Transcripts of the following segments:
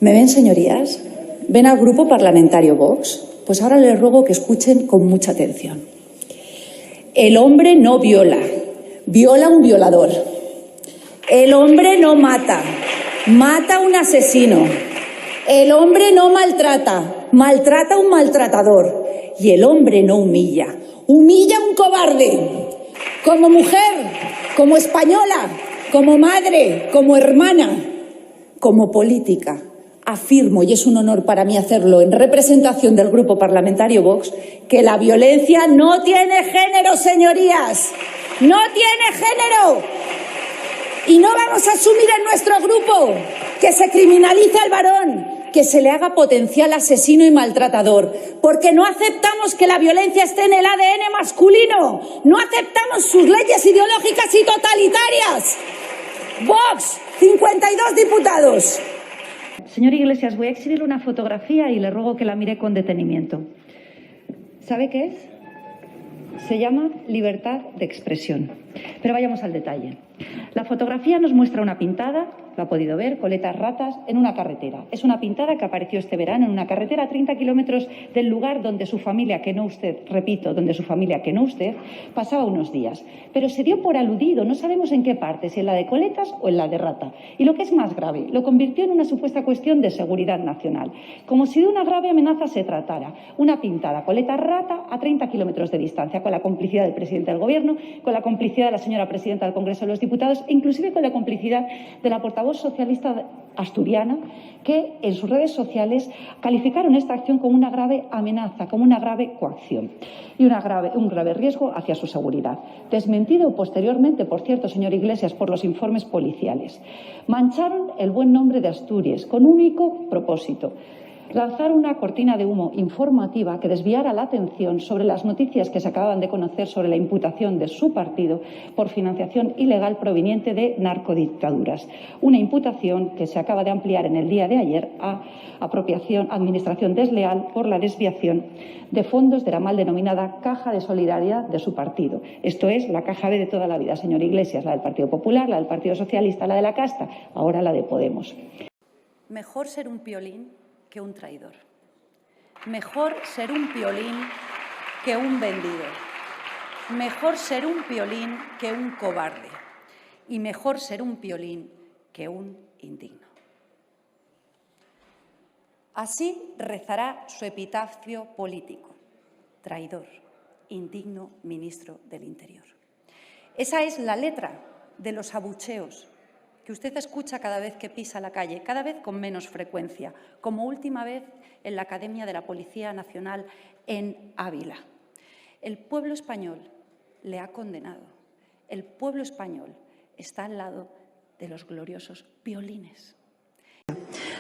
¿Me ven, señorías? ¿Ven al Grupo Parlamentario Vox? Pues ahora les ruego que escuchen con mucha atención. El hombre no viola, viola un violador. El hombre no mata, mata a un asesino. El hombre no maltrata, maltrata a un maltratador. Y el hombre no humilla, humilla a un cobarde. Como mujer, como española, como madre, como hermana, como política, afirmo, y es un honor para mí hacerlo en representación del Grupo Parlamentario Vox, que la violencia no tiene género, señorías. No tiene género. Y no vamos a asumir en nuestro grupo que se criminalice al varón, que se le haga potencial asesino y maltratador, porque no aceptamos que la violencia esté en el ADN masculino. No aceptamos sus leyes ideológicas y totalitarias. Vox, 52 diputados. Señor Iglesias, voy a exhibirle una fotografía y le ruego que la mire con detenimiento. ¿Sabe qué es? Se llama libertad de expresión. Pero vayamos al detalle. La fotografía nos muestra una pintada, lo ha podido ver, coletas ratas, en una carretera. Es una pintada que apareció este verano en una carretera a 30 kilómetros del lugar donde su familia, que no usted, repito, donde su familia, que no usted, pasaba unos días. Pero se dio por aludido, no sabemos en qué parte, si en la de coletas o en la de rata. Y lo que es más grave, lo convirtió en una supuesta cuestión de seguridad nacional. Como si de una grave amenaza se tratara. Una pintada, coleta rata, a 30 kilómetros de distancia, con la complicidad del presidente del Gobierno, con la complicidad de la señora presidenta del Congreso de los Diputados e inclusive con la complicidad de la portavoz socialista asturiana, que en sus redes sociales calificaron esta acción como una grave amenaza, como una grave coacción y un grave riesgo hacia su seguridad. Desmentido posteriormente, por cierto, señor Iglesias, por los informes policiales. Mancharon el buen nombre de Asturias con un único propósito: lanzar una cortina de humo informativa que desviara la atención sobre las noticias que se acababan de conocer sobre la imputación de su partido por financiación ilegal proveniente de narcodictaduras. Una imputación que se acaba de ampliar en el día de ayer a administración desleal por la desviación de fondos de la mal denominada Caja de Solidaridad de su partido. Esto es la caja B de toda la vida, señor Iglesias, la del Partido Popular, la del Partido Socialista, la de la casta, ahora la de Podemos. Mejor ser un piolín que un traidor. Mejor ser un piolín que un vendido. Mejor ser un piolín que un cobarde. Y mejor ser un piolín que un indigno. Así rezará su epitafio político: traidor, indigno ministro del Interior. Esa es la letra de los abucheos que usted escucha cada vez que pisa la calle, cada vez con menos frecuencia, como última vez en la Academia de la Policía Nacional en Ávila. El pueblo español le ha condenado. El pueblo español está al lado de los gloriosos piolines.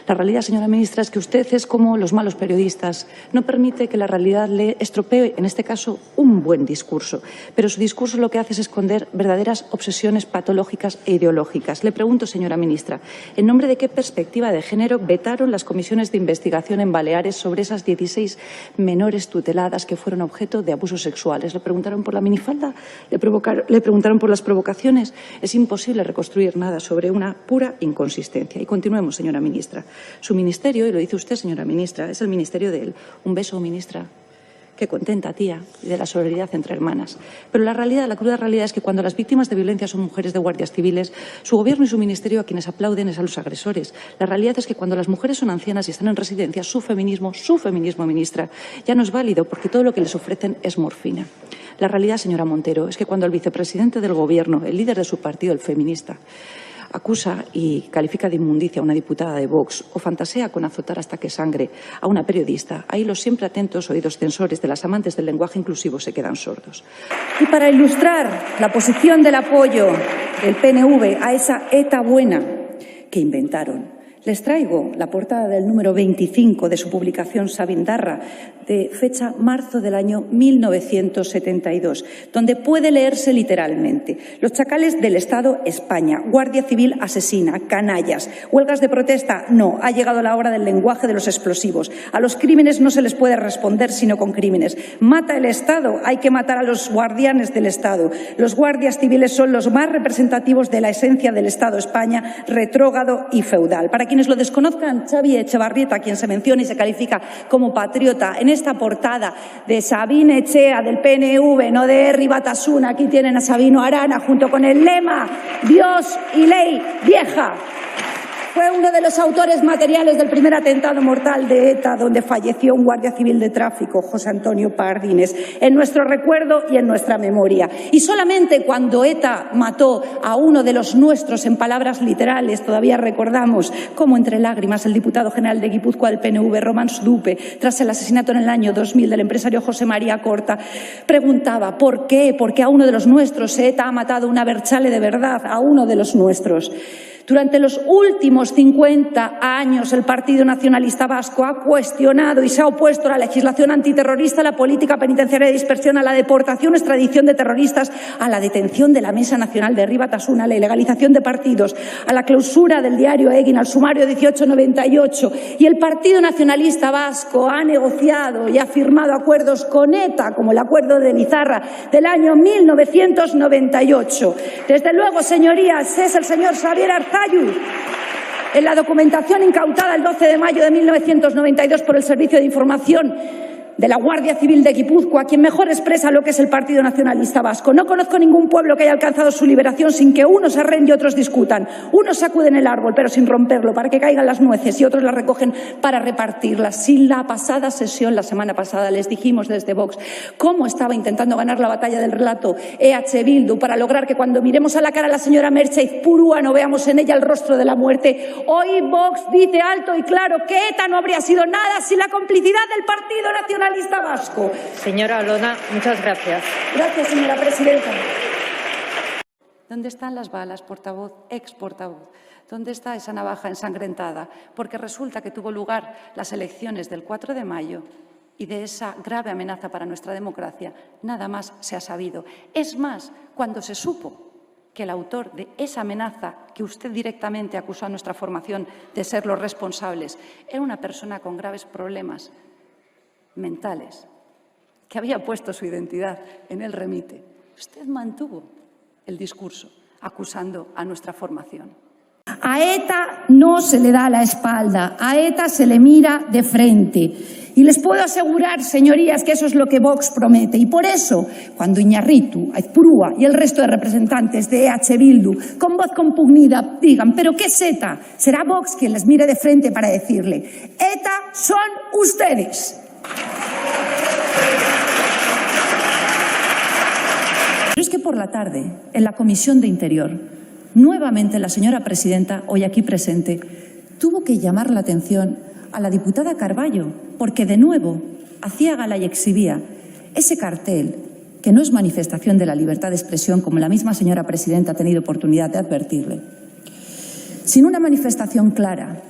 La realidad, señora ministra, es que usted es como los malos periodistas. No permite que la realidad le estropee, en este caso, un buen discurso. Pero su discurso lo que hace es esconder verdaderas obsesiones patológicas e ideológicas. Le pregunto, señora ministra, ¿en nombre de qué perspectiva de género vetaron las comisiones de investigación en Baleares sobre esas 16 menores tuteladas que fueron objeto de abusos sexuales? ¿Le preguntaron por la minifalda? ¿Le preguntaron por las provocaciones? Es imposible reconstruir nada sobre una pura inconsistencia. Y continuemos, señora ministra. Su ministerio, y lo dice usted, señora ministra, es el ministerio de él. Un beso, ministra. Qué contenta, tía, y de la solidaridad entre hermanas. Pero la realidad, la cruda realidad es que cuando las víctimas de violencia son mujeres de guardias civiles, su gobierno y su ministerio a quienes aplauden es a los agresores. La realidad es que cuando las mujeres son ancianas y están en residencia, su feminismo, ministra, ya no es válido porque todo lo que les ofrecen es morfina. La realidad, señora Montero, es que cuando el vicepresidente del Gobierno, el líder de su partido, el feminista, acusa y califica de inmundicia a una diputada de Vox o fantasea con azotar hasta que sangre a una periodista, ahí los siempre atentos oídos censores de las amantes del lenguaje inclusivo se quedan sordos. Y para ilustrar la posición del apoyo del PNV a esa ETA buena que inventaron, les traigo la portada del número 25 de su publicación Sabindarra, de fecha marzo del año 1972, donde puede leerse literalmente: los chacales del Estado España, Guardia Civil asesina, canallas, huelgas de protesta, no, ha llegado la hora del lenguaje de los explosivos. A los crímenes no se les puede responder sino con crímenes. Mata el Estado, hay que matar a los guardianes del Estado. Los guardias civiles son los más representativos de la esencia del Estado España, retrógrado y feudal. Para quienes lo desconozcan, Xavi Etxebarrieta, quien se menciona y se califica como patriota en esta portada de Sabine Echea del PNV, no de Herri Batasuna. Aquí tienen a Sabino Arana junto con el lema Dios y ley vieja. Fue uno de los autores materiales del primer atentado mortal de ETA, donde falleció un guardia civil de tráfico, José Antonio Pardines, en nuestro recuerdo y en nuestra memoria. Y solamente cuando ETA mató a uno de los nuestros, en palabras literales, todavía recordamos cómo entre lágrimas el diputado general de Guipúzcoa del PNV, Román Dupe, tras el asesinato en el año 2000 del empresario José María Corta, preguntaba ¿por qué? Porque a uno de los nuestros ETA ha matado una Berchale de verdad, a uno de los nuestros. Durante los últimos 50 años, el Partido Nacionalista Vasco ha cuestionado y se ha opuesto a la legislación antiterrorista, a la política penitenciaria de dispersión, a la deportación, extradición de terroristas, a la detención de la Mesa Nacional de Herri Batasuna, a la ilegalización de partidos, a la clausura del diario Egin, al sumario 1898. Y el Partido Nacionalista Vasco ha negociado y ha firmado acuerdos con ETA, como el acuerdo de Lizarra del año 1998. Desde luego, señorías, es el señor Xavier Arzalluz, en la documentación incautada el 12 de mayo de 1992 por el Servicio de Información de la Guardia Civil de Guipúzcoa, quien mejor expresa lo que es el Partido Nacionalista Vasco. No conozco ningún pueblo que haya alcanzado su liberación sin que unos arren y otros discutan. Unos sacuden el árbol, pero sin romperlo, para que caigan las nueces, y otros las recogen para repartirlas. Si la pasada sesión, la semana pasada, les dijimos desde Vox cómo estaba intentando ganar la batalla del relato EH Bildu para lograr que cuando miremos a la cara a la señora Merche Izpurúa no veamos en ella el rostro de la muerte, hoy Vox dice alto y claro que ETA no habría sido nada sin la complicidad del Partido Nacionalista Vasco. Señora Olona, muchas gracias. Gracias, señora presidenta. ¿Dónde están las balas, portavoz, ex portavoz? ¿Dónde está esa navaja ensangrentada? Porque resulta que tuvo lugar las elecciones del 4 de mayo y de esa grave amenaza para nuestra democracia nada más se ha sabido. Es más, cuando se supo que el autor de esa amenaza que usted directamente acusó a nuestra formación de ser los responsables era una persona con graves problemas mentales, que había puesto su identidad en el remite, usted mantuvo el discurso acusando a nuestra formación. A ETA no se le da la espalda, a ETA se le mira de frente. Y les puedo asegurar, señorías, que eso es lo que Vox promete. Y por eso, cuando Iñarritu, Aizpurúa y el resto de representantes de EH Bildu, con voz compunida, digan «¿pero qué es ETA?», será Vox quien les mire de frente para decirle «ETA son ustedes». Pero es que por la tarde, en la Comisión de Interior, nuevamente la señora presidenta, hoy aquí presente, tuvo que llamar la atención a la diputada Carballo, porque de nuevo hacía gala y exhibía ese cartel que no es manifestación de la libertad de expresión, como la misma señora presidenta ha tenido oportunidad de advertirle, sino una manifestación clara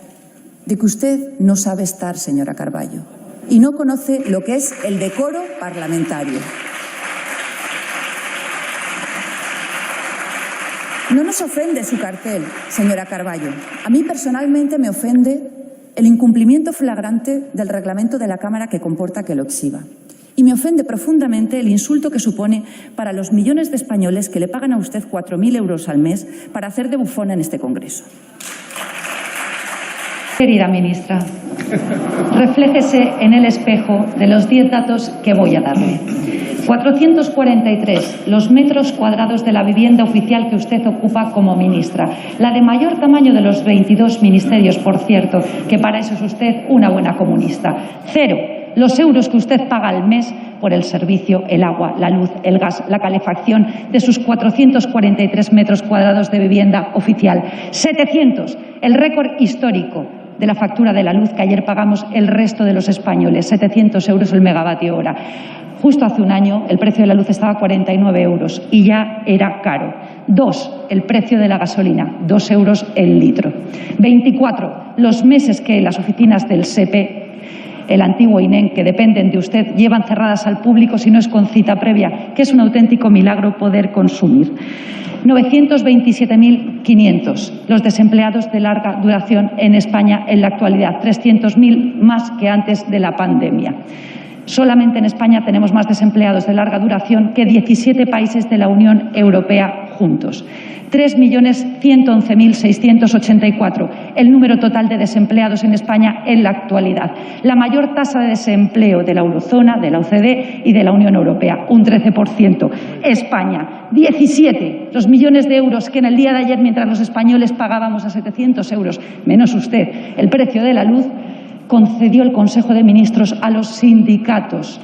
de que usted no sabe estar, señora Carballo, y no conoce lo que es el decoro parlamentario. No nos ofende su cartel, señora Carballo. A mí personalmente me ofende el incumplimiento flagrante del reglamento de la Cámara que comporta que lo exhiba. Y me ofende profundamente el insulto que supone para los millones de españoles que le pagan a usted 4.000 euros al mes para hacer de bufona en este Congreso. Querida ministra, refléjese en el espejo de los 10 datos que voy a darle. 443 los metros cuadrados de la vivienda oficial que usted ocupa como ministra, la de mayor tamaño de los 22 ministerios, por cierto, que para eso es usted una buena comunista. 0 los euros que usted paga al mes por el servicio, el agua, la luz, el gas, la calefacción de sus 443 metros cuadrados de vivienda oficial. 700, el récord histórico de la factura de la luz que ayer pagamos el resto de los españoles, 700 euros el megavatio hora. Justo hace un año el precio de la luz estaba a 49 euros y ya era caro. 2, el precio de la gasolina, 2 euros el litro. 24, los meses que las oficinas del SEPE, el antiguo INEM, que dependen de usted, llevan cerradas al público si no es con cita previa, que es un auténtico milagro poder consumir. 927.500 los desempleados de larga duración en España en la actualidad, 300.000 más que antes de la pandemia. Solamente en España tenemos más desempleados de larga duración que 17 países de la Unión Europea juntos. 3.111.684, el número total de desempleados en España en la actualidad. La mayor tasa de desempleo de la eurozona, de la OCDE y de la Unión Europea, un 13%. España, 17, los millones de euros que en el día de ayer, mientras los españoles pagábamos a 700 euros, menos usted, el precio de la luz, concedió el Consejo de Ministros a los sindicatos.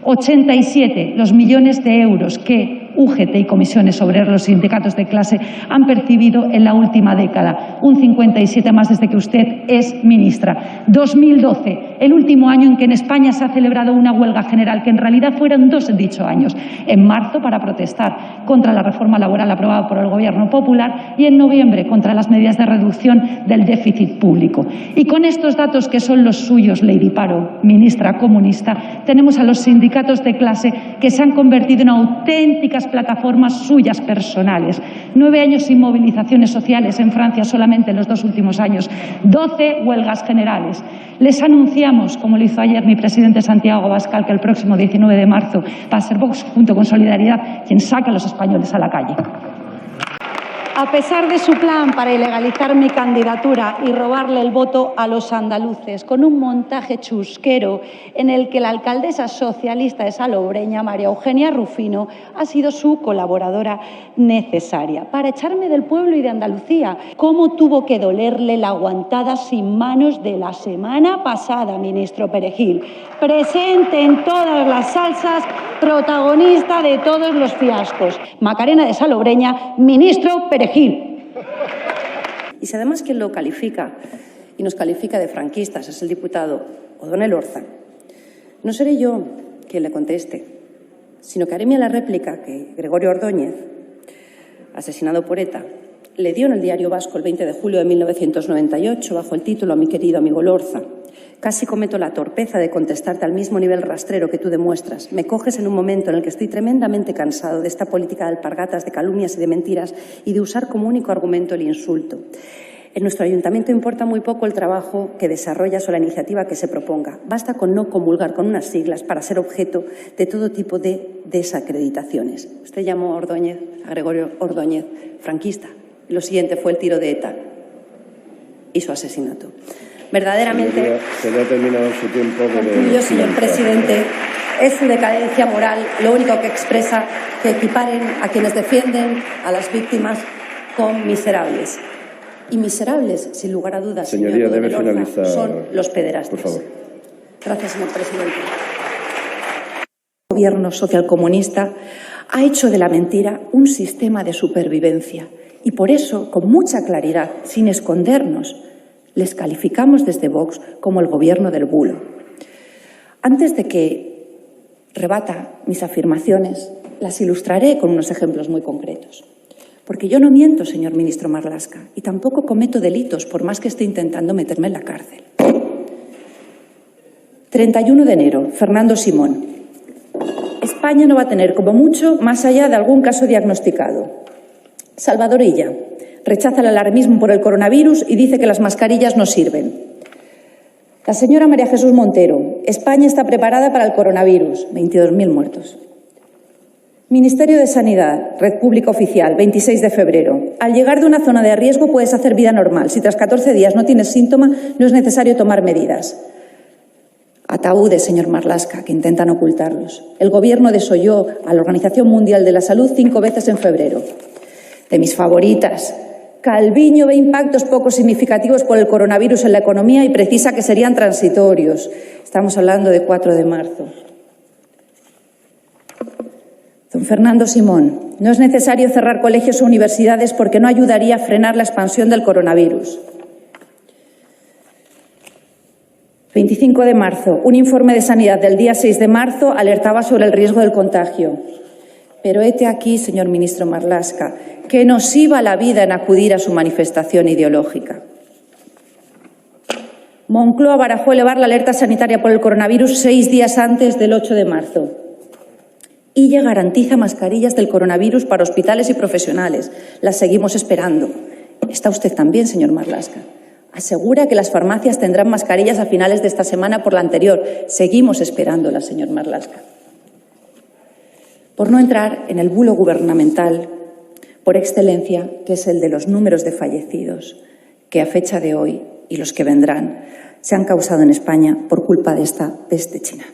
87, los millones de euros que UGT y comisiones obreras, los sindicatos de clase, han percibido en la última década. Un 57 más desde que usted es ministra. 2012, el último año en que en España se ha celebrado una huelga general, que en realidad fueron dos en dicho años. En marzo, para protestar contra la reforma laboral aprobada por el Gobierno popular, y en noviembre, contra las medidas de reducción del déficit público. Y con estos datos, que son los suyos, Lady Paro, ministra comunista, tenemos a los sindicatos de clase que se han convertido en auténticas plataformas suyas personales. 9 años sin movilizaciones sociales en Francia solamente en los 2 últimos años. 12 huelgas generales. Les anunciamos, como lo hizo ayer mi presidente Santiago Abascal, que el próximo 19 de marzo va a ser Vox, junto con Solidaridad, quien saque a los españoles a la calle. A pesar de su plan para ilegalizar mi candidatura y robarle el voto a los andaluces, con un montaje chusquero en el que la alcaldesa socialista de Salobreña, María Eugenia Rufino, ha sido su colaboradora necesaria para echarme del pueblo y de Andalucía. ¿Cómo tuvo que dolerle la aguantada sin manos de la semana pasada, ministro Perejil? Presente en todas las salsas, protagonista de todos los fiascos. Macarena de Salobreña, ministro Perejil. Y si además quien lo califica y nos califica de franquistas es el diputado O'Donnell Elorza, no seré yo quien le conteste, sino que haré mía la réplica que Gregorio Ordóñez, asesinado por ETA, le dio en el Diario Vasco el 20 de julio de 1998 bajo el título: a mi querido amigo Elorza. Casi cometo la torpeza de contestarte al mismo nivel rastrero que tú demuestras. Me coges en un momento en el que estoy tremendamente cansado de esta política de alpargatas, de calumnias y de mentiras y de usar como único argumento el insulto. En nuestro ayuntamiento importa muy poco el trabajo que desarrollas o la iniciativa que se proponga. Basta con no comulgar con unas siglas para ser objeto de todo tipo de desacreditaciones. Usted llamó a Gregorio Ordóñez, franquista. Y lo siguiente fue el tiro de ETA y su asesinato. Verdaderamente, se le ha terminado su tiempo. Concluyo, señor presidente, es su decadencia moral lo único que expresa que equiparen a quienes defienden a las víctimas con miserables. Y miserables, sin lugar a dudas, señoría, señor debe finalizar, son los pederastas. por favor. Gracias, señor presidente. El gobierno socialcomunista ha hecho de la mentira un sistema de supervivencia y por eso, con mucha claridad, sin escondernos, les calificamos desde Vox como el gobierno del bulo. Antes de que rebata mis afirmaciones, las ilustraré con unos ejemplos muy concretos. Porque yo no miento, señor ministro Marlaska, y tampoco cometo delitos, por más que esté intentando meterme en la cárcel. 31 de enero, Fernando Simón. España no va a tener, como mucho, más allá de algún caso diagnosticado. Salvador Illa rechaza el alarmismo por el coronavirus y dice que las mascarillas no sirven. La señora María Jesús Montero. España está preparada para el coronavirus. 22.000 muertos. Ministerio de Sanidad, Red Pública Oficial, 26 de febrero. Al llegar de una zona de riesgo puedes hacer vida normal. Si tras 14 días no tienes síntoma, no es necesario tomar medidas. Ataúdes, señor Marlaska, que intentan ocultarlos. El Gobierno desoyó a la Organización Mundial de la Salud 5 veces en febrero. De mis favoritas, Calviño ve impactos poco significativos por el coronavirus en la economía y precisa que serían transitorios. Estamos hablando de 4 de marzo. Don Fernando Simón, no es necesario cerrar colegios o universidades porque no ayudaría a frenar la expansión del coronavirus. 25 de marzo, un informe de Sanidad del día 6 de marzo alertaba sobre el riesgo del contagio. Pero hete aquí, señor ministro Marlaska, que nos iba la vida en acudir a su manifestación ideológica. Moncloa barajó elevar la alerta sanitaria por el coronavirus 6 días antes del 8 de marzo. Illa garantiza mascarillas del coronavirus para hospitales y profesionales. Las seguimos esperando. Está usted también, señor Marlaska. Asegura que las farmacias tendrán mascarillas a finales de esta semana por la anterior. Seguimos esperándola, señor Marlaska. Por no entrar en el bulo gubernamental por excelencia, que es el de los números de fallecidos, que a fecha de hoy y los que vendrán se han causado en España por culpa de esta peste china.